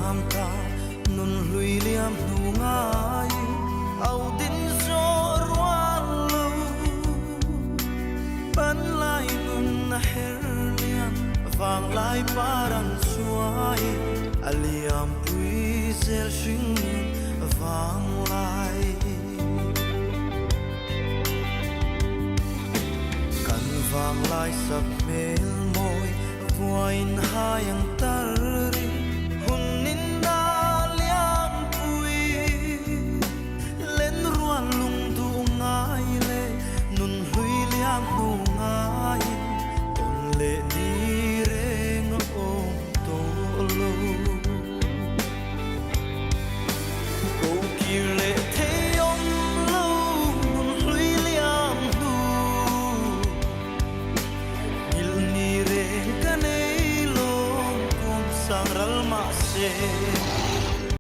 nam ta nun hlui liam nu ngai au din zo ruan lo ban lai nun na her liam vang lai paran suai aliam pui zel shing vang lai kan vang lai sak mel moi voin hayang tarri hunin na liam pui len ruan lung du ngai le nun hui liam nu ngai on le ni reng om to lo ko ki le the om lo nun hui liam nu il ni re ka nei lo kom sang ral ma se